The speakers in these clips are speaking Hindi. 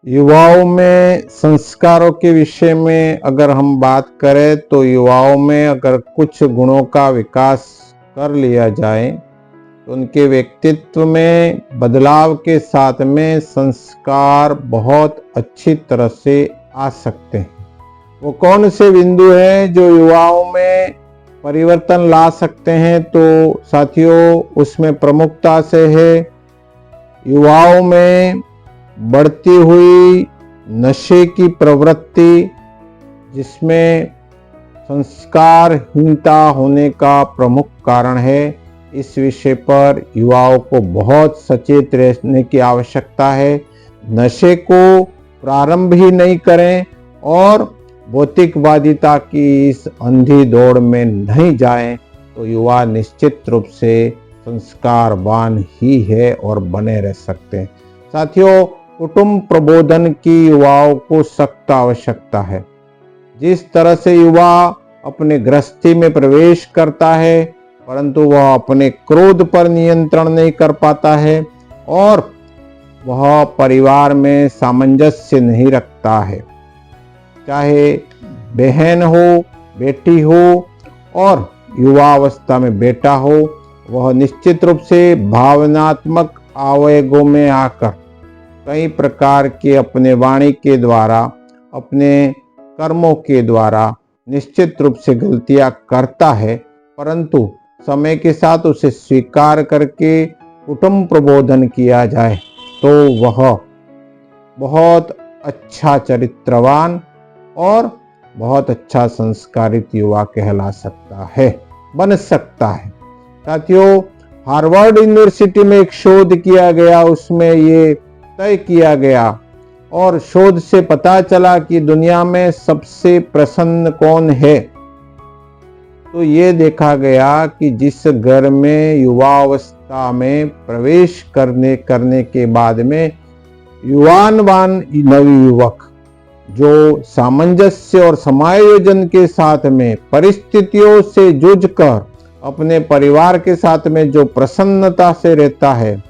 युवाओं में संस्कारों के विषय में अगर हम बात करें तो युवाओं में अगर कुछ गुणों का विकास कर लिया जाए तो उनके व्यक्तित्व में बदलाव के साथ में संस्कार बहुत अच्छी तरह से आ सकते हैं। वो कौन से बिंदु हैं जो युवाओं में परिवर्तन ला सकते हैं? तो साथियों, उसमें प्रमुखता से है युवाओं में बढ़ती हुई नशे की प्रवृत्ति, जिसमें संस्कारहीनता होने का प्रमुख कारण है। इस विषय पर युवाओं को बहुत सचेत रहने की आवश्यकता है। नशे को प्रारंभ ही नहीं करें और भौतिकवादिता की इस अंधी दौड़ में नहीं जाएं, तो युवा निश्चित रूप से संस्कारवान ही है और बने रह सकते हैं। साथियों, कुटुंब प्रबोधन की युवाओं को सख्त आवश्यकता है। जिस तरह से युवा अपने गृहस्थी में प्रवेश करता है परंतु वह अपने क्रोध पर नियंत्रण नहीं कर पाता है और वह परिवार में सामंजस्य नहीं रखता है, चाहे बहन हो, बेटी हो और युवावस्था में बेटा हो, वह निश्चित रूप से भावनात्मक आवेगों में आकर कई प्रकार के अपने वाणी के द्वारा, अपने कर्मों के द्वारा निश्चित रूप से गलतियां करता है, परंतु समय के साथ उसे स्वीकार करके कुटुंब प्रबोधन किया जाए तो वह बहुत अच्छा चरित्रवान और बहुत अच्छा संस्कारित युवा कहला सकता है, बन सकता है। साथियों, हार्वर्ड यूनिवर्सिटी में एक शोध किया गया, उसमें ये तय किया गया और शोध से पता चला कि दुनिया में सबसे प्रसन्न कौन है। तो ये देखा गया कि जिस घर में युवावस्था में प्रवेश करने के बाद में युवानवान नवयुवक जो सामंजस्य और समायोजन के साथ में परिस्थितियों से जूझकर अपने परिवार के साथ में जो प्रसन्नता से रहता है,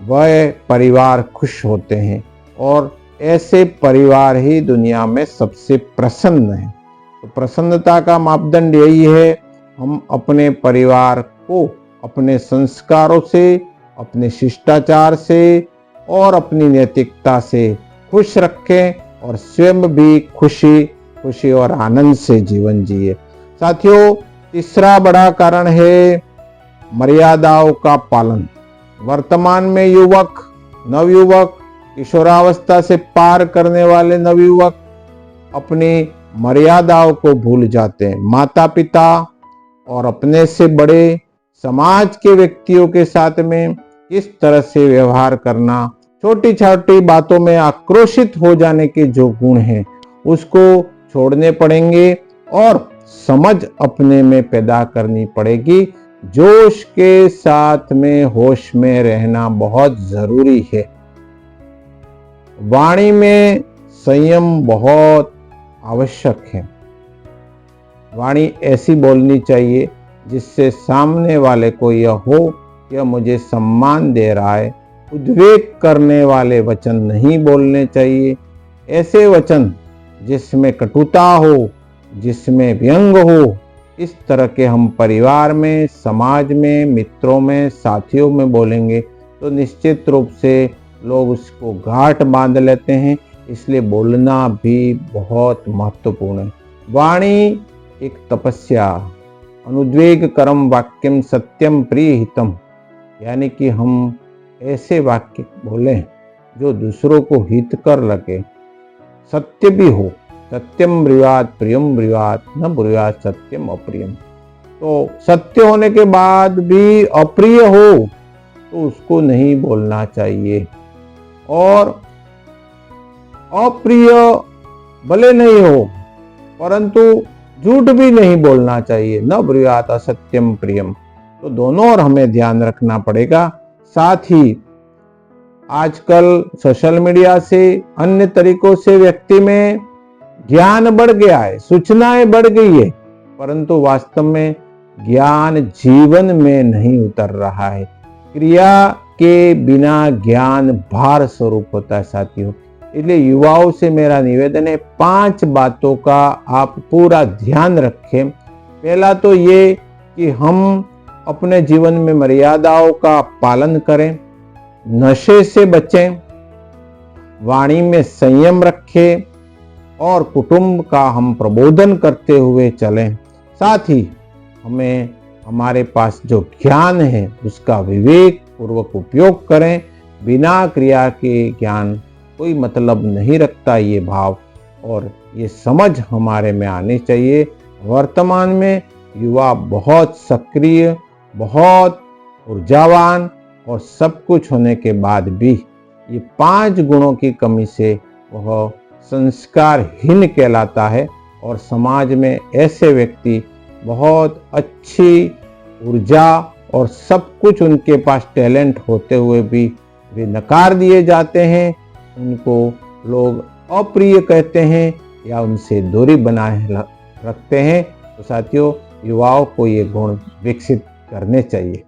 वह परिवार खुश होते हैं और ऐसे परिवार ही दुनिया में सबसे प्रसन्न है। तो प्रसन्नता का मापदंड यही है, हम अपने परिवार को अपने संस्कारों से, अपने शिष्टाचार से और अपनी नैतिकता से खुश रखें और स्वयं भी खुशी और आनंद से जीवन जिए। साथियों, तीसरा बड़ा कारण है मर्यादाओं का पालन। वर्तमान में युवक, नवयुवक, किशोरावस्था से पार करने वाले नवयुवक अपनी मर्यादाओं को भूल जाते हैं। माता पिता और अपने से बड़े समाज के व्यक्तियों के साथ में किस तरह से व्यवहार करना, छोटी छोटी बातों में आक्रोशित हो जाने के जो गुण हैं उसको छोड़ने पड़ेंगे और समझ अपने में पैदा करनी पड़ेगी। जोश के साथ में होश में रहना बहुत जरूरी है। वाणी में संयम बहुत आवश्यक है। वाणी ऐसी बोलनी चाहिए जिससे सामने वाले को यह हो कि यह मुझे सम्मान दे रहा है। उद्वेग करने वाले वचन नहीं बोलने चाहिए। ऐसे वचन जिसमें कटुता हो, जिसमें व्यंग हो, इस तरह के हम परिवार में, समाज में, मित्रों में, साथियों में बोलेंगे तो निश्चित रूप से लोग उसको गांठ बांध लेते हैं। इसलिए बोलना भी बहुत महत्वपूर्ण है। वाणी एक तपस्या, अनुद्वेग करम वाक्यम सत्यम प्रिय हितम, यानी कि हम ऐसे वाक्य बोलें जो दूसरों को हितकर लगे, सत्य भी हो। सत्यम ब्रुयात् प्रियम ब्रुयात् न ब्रुयात् सत्यम अप्रियम। तो सत्य होने के बाद भी अप्रिय हो तो उसको नहीं बोलना चाहिए और अप्रिय भले नहीं हो परंतु झूठ भी नहीं बोलना चाहिए। न ब्रुयात् असत्यम प्रियम। तो दोनों और हमें ध्यान रखना पड़ेगा। साथ ही आजकल सोशल मीडिया से, अन्य तरीकों से व्यक्ति में ज्ञान बढ़ गया है, सूचनाएं बढ़ गई है, परंतु वास्तव में ज्ञान जीवन में नहीं उतर रहा है। क्रिया के बिना ज्ञान भार स्वरूप होता है। साथियों, इसलिए युवाओं से मेरा निवेदन है 5 बातों का आप पूरा ध्यान रखें। पहला तो ये कि हम अपने जीवन में मर्यादाओं का पालन करें, नशे से बचें, वाणी में संयम रखें और कुटुंब का हम प्रबोधन करते हुए चलें। साथ ही हमें हमारे पास जो ज्ञान है उसका विवेक पूर्वक उपयोग करें। बिना क्रिया के ज्ञान कोई मतलब नहीं रखता, ये भाव और ये समझ हमारे में आनी चाहिए। वर्तमान में युवा बहुत सक्रिय, बहुत ऊर्जावान और सब कुछ होने के बाद भी ये 5 गुणों की कमी से वह संस्कारहीन कहलाता है और समाज में ऐसे व्यक्ति बहुत अच्छी ऊर्जा और सब कुछ उनके पास टैलेंट होते हुए भी वे नकार दिए जाते हैं। उनको लोग अप्रिय कहते हैं या उनसे दूरी बनाए रखते हैं। तो साथियों, युवाओं को ये गुण विकसित करने चाहिए।